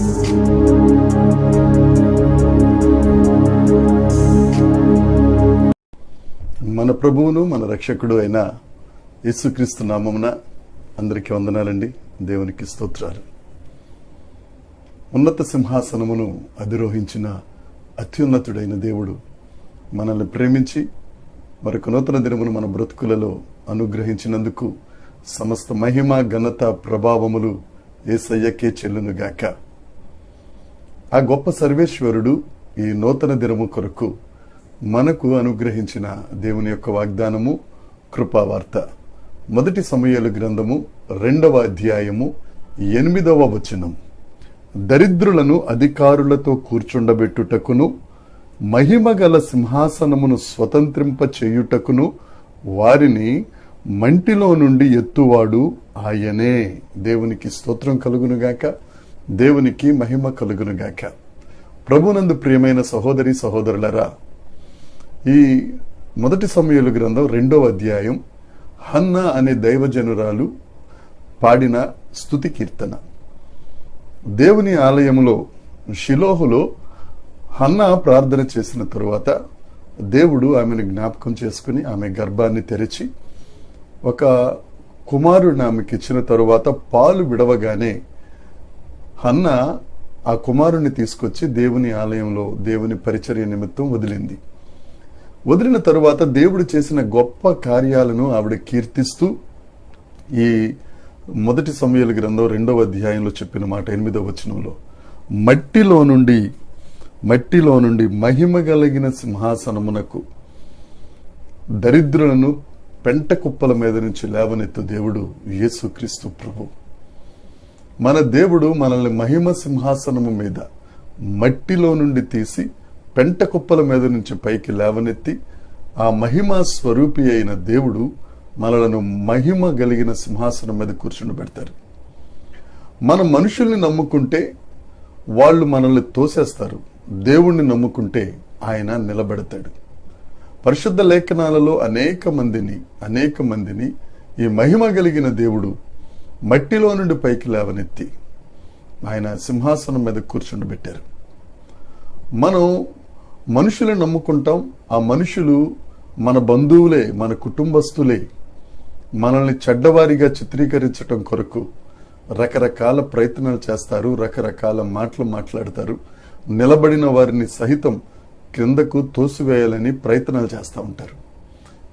మన ప్రభువును మన రక్షకుడు అయిన యేసుక్రీస్తు నామమున అందరికీ వందనాలండి. దేవునికి స్తోత్రాలు. ఉన్నత సింహాసనమును అధిరోహించిన అత్యున్నతుడైన దేవుడు మనల్ని ప్రేమించి మరొక నూతన దినమును మన బ్రతుకులలో అనుగ్రహించినందుకు సమస్త మహిమ ఘనత ప్రభావములు యేసయ్యకే చెల్లునుగాక. ఆ గొప్ప సర్వేశ్వరుడు ఈ నూతన దినము కొరకు మనకు అనుగ్రహించిన దేవుని యొక్క వాగ్దానము కృపావార్త. మొదటి సమూయేలు గ్రంథము 2వ అధ్యాయము 8వ వచనం. దరిద్రులను అధికారులతో కూర్చుండబెట్టుటకును మహిమగల సింహాసనమును స్వతంత్రింప చేయుటకును వారిని మంటిలో నుండి ఎత్తువాడు ఆయనే. దేవునికి స్తోత్రం కలుగునుగాక, దేవునికి మహిమ కలుగునుగాక. ప్రభునందు ప్రియమైన సహోదరి సహోదరులరా, ఈ మొదటి సమూయేలు గ్రంథం 2వ అధ్యాయం హన్నా అనే దైవజనురాలు పాడిన స్తుతి కీర్తన. దేవుని ఆలయములో షిలోహులో హన్నా ప్రార్థన చేసిన తరువాత దేవుడు ఆమెను జ్ఞాపకం చేసుకుని ఆమె గర్భాన్ని తెరిచి ఒక కుమారుడిని ఆమెకి ఇచ్చిన తరువాత పాలు విడవగానే హన్నా ఆ కుమారుణ్ణి తీసుకొచ్చి దేవుని ఆలయంలో దేవుని పరిచర్య నిమిత్తం వదిలింది. వదిలిన తరువాత దేవుడు చేసిన గొప్ప కార్యాలను ఆవిడ కీర్తిస్తూ ఈ మొదటి సమూయేలు గ్రంథం 2వ అధ్యాయంలో చెప్పిన మాట 8వ వచనంలో, మట్టిలో నుండి మహిమ కలిగిన సింహాసనమునకు దరిద్రులను పెంట కుప్పల మీద నుంచి లేవనెత్తు దేవుడు యేసుక్రీస్తు ప్రభు. మన దేవుడు మనల్ని మహిమ సింహాసనము మీద మట్టిలో నుండి తీసి పెంట కుప్పల మీద నుంచి పైకి లేవనెత్తి ఆ మహిమ స్వరూపి అయిన దేవుడు మనలను మహిమ కలిగిన సింహాసనం మీద కూర్చుని పెడతారు. మన మనుషుల్ని నమ్ముకుంటే వాళ్ళు మనల్ని తోసేస్తారు, దేవుణ్ణి నమ్ముకుంటే ఆయన నిలబెడతాడు. పరిశుద్ధ లేఖనాలలో అనేక మందిని ఈ మహిమ కలిగిన దేవుడు మట్టిలో నుండి పైకి లేవనెత్తి ఆయన సింహాసనం మీద కూర్చుని పెట్టారు. మనం మనుషులను నమ్ముకుంటాం, ఆ మనుషులు మన బంధువులే, మన కుటుంబస్తులే. మనల్ని చెడ్డవారిగా చిత్రీకరించటం కొరకు రకరకాల ప్రయత్నాలు చేస్తారు, రకరకాల మాటలు మాట్లాడతారు. నిలబడిన వారిని సహితం క్రిందకు తోసివేయాలని ప్రయత్నాలు చేస్తూ ఉంటారు.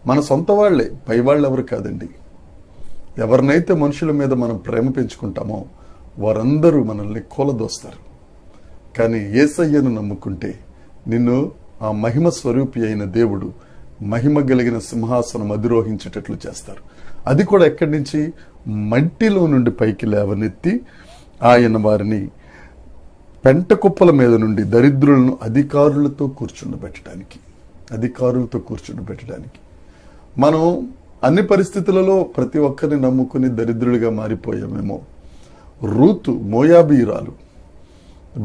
మన సొంత వాళ్లే, పై వాళ్ళు ఎవరు కాదండి. ఎవరినైతే మనుషుల మీద మనం ప్రేమ పెంచుకుంటామో వారందరూ మనల్ని కూలదోస్తారు. కానీ యేసయ్యను నమ్ముకుంటే నిన్ను ఆ మహిమ స్వరూపి అయిన దేవుడు మహిమ కలిగిన సింహాసనం అధిరోహించేటట్లు చేస్తారు. అది కూడా ఎక్కడి నుంచి? మట్టిలో నుండి పైకి లేవనెత్తి ఆయన వారిని పెంట కుప్పల మీద నుండి దరిద్రులను అధికారులతో కూర్చుండబెట్టడానికి. మనం అన్ని పరిస్థితులలో ప్రతి ఒక్కరిని నమ్ముకుని దరిద్రులుగా మారిపోయామేమో. రూతు మోయాబీయురాలు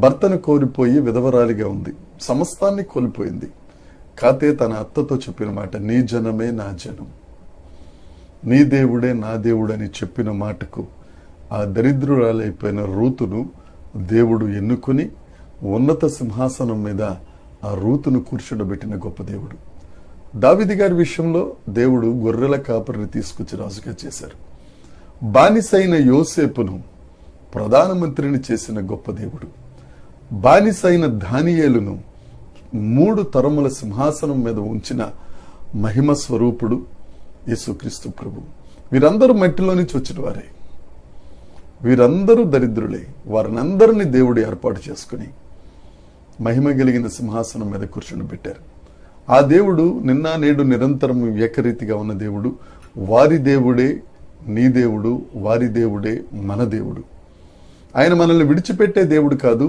భర్తను కోల్పోయి విధవరాలిగా ఉంది, సమస్తాన్ని కోల్పోయింది. కాతే తన అత్తతో చెప్పిన మాట, నీ జనమే నా జనం, నీ దేవుడే నా దేవుడు అని చెప్పిన మాటకు ఆ దరిద్రురాలైపోయిన రూతును దేవుడు ఎన్నుకుని ఉన్నత సింహాసనం మీద ఆ రూతును కూర్చుండబెట్టిన గొప్ప దేవుడు. దావీదు గారి విషయంలో దేవుడు గొర్రెల కాపరిని తీసుకొచ్చి రాజుగా చేశారు. బానిసైన యోసేపును ప్రధానమంత్రిని చేసిన గొప్ప దేవుడు. బానిసైన దానియేలును 3 తరముల సింహాసనం మీద ఉంచిన మహిమ స్వరూపుడు యేసుక్రీస్తు ప్రభు. వీరందరూ మట్టిలో నుంచి వచ్చిన వారే, వీరందరూ దరిద్రులే. వారినందరినీ దేవుడు ఏర్పాటు చేసుకుని మహిమ కలిగిన సింహాసనం మీద కూర్చుని పెట్టారు. ఆ దేవుడు నిన్న నేడు నిరంతరం ఏకరీతిగా ఉన్న దేవుడు. వారి దేవుడే నీ దేవుడు, వారి దేవుడే మన దేవుడు. ఆయన మనల్ని విడిచిపెట్టే దేవుడు కాదు,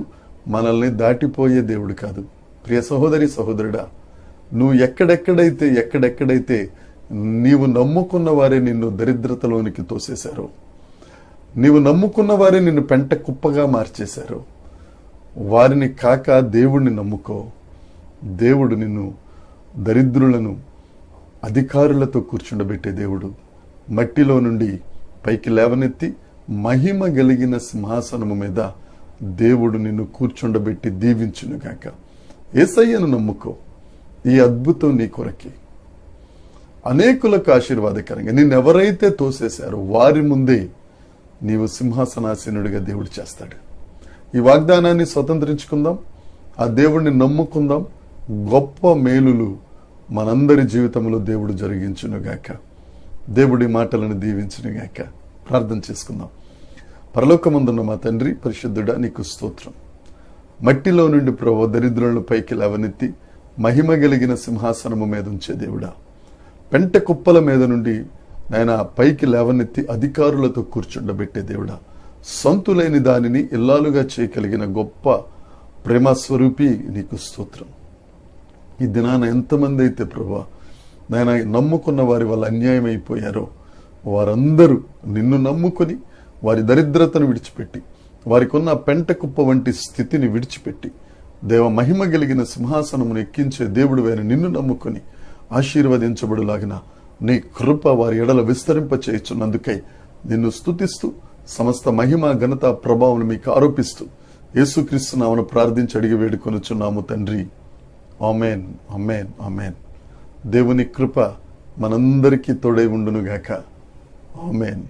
మనల్ని దాటిపోయే దేవుడు కాదు. ప్రియ సహోదరి సహోదరుడా, నువ్వు ఎక్కడెక్కడైతే నీవు నమ్ముకున్న వారే నిన్ను దరిద్రతలోనికి తోసేశారో, నీవు నమ్ముకున్న వారే నిన్ను పెంట కుప్పగా మార్చేశారో, వారిని కాక దేవుణ్ణి నమ్ముకో. దేవుడు నిన్ను దరిద్రులను అధికారులతో కూర్చుండబెట్టే దేవుడు. మట్టిలో నుండి పైకి లేవనెత్తి మహిమ కలిగిన సింహాసనము మీద దేవుడు నిన్ను కూర్చుండబెట్టి దీవించునుగాక. యేసయ్యను నమ్ముకో. ఈ అద్భుతం నీ కొరకే. అనేకులకు ఆశీర్వాదకరంగా నిన్నెవరైతే తోసేశారో వారి ముందే నీవు సింహాసనాసీనుడిగా దేవుడు చేస్తాడు. ఈ వాగ్దానాన్ని స్వతంత్రించుకుందాం. ఆ దేవుడిని నమ్ముకుందాం. గొప్ప మేలులు మనందరి జీవితంలో దేవుడు జరిగించునుగాక. దేవుడి మాటలను దీవించునుగాక. ప్రార్థన చేసుకుందాం. పరలోకమందున్న మా తండ్రి, పరిశుద్ధుడా, నీకు స్తోత్రం. మట్టిలో నుండి ప్రభువా దరిద్రులను పైకి లేవనెత్తి మహిమ కలిగిన సింహాసనము మీద ఉంచే దేవుడా, పెంట కుప్పల మీద నుండి నాయన పైకి లేవనెత్తి అధికారులతో కూర్చుండబెట్టే దేవుడా, సొంతులేని దానిని ఇల్లాలుగా చేయగలిగిన గొప్ప ప్రేమస్వరూపి నీకు స్తోత్రం. ఈ దినాన ఎంతమంది అయితే ప్రభువా నాయన నమ్ముకున్న వారి వల్ల అన్యాయం అయిపోయారో వారందరూ నిన్ను నమ్ముకొని వారి దరిద్రతను విడిచిపెట్టి వారికి ఉన్న పెంట కుప్ప వంటి స్థితిని విడిచిపెట్టి దేవ మహిమ కలిగిన సింహాసనమును ఎక్కించే దేవుడు వేరు నిన్ను నమ్ముకొని ఆశీర్వదించబడులాగిన నీ కృప వారి ఎడల విస్తరింప చేయుచున్నందుకై నిన్ను స్తుతిస్తూ సమస్త మహిమ ఘనత ప్రభావం మీకు ఆరోపిస్తూ యేసుక్రీస్తు నామమున ప్రార్థించి అడిగి వేడుకొనుచున్నాము తండ్రి. ఆమేన్, ఆమేన్, ఆమేన్. దేవుని కృప మనందరికీ తోడై ఉండునుగాక. ఆమేన్.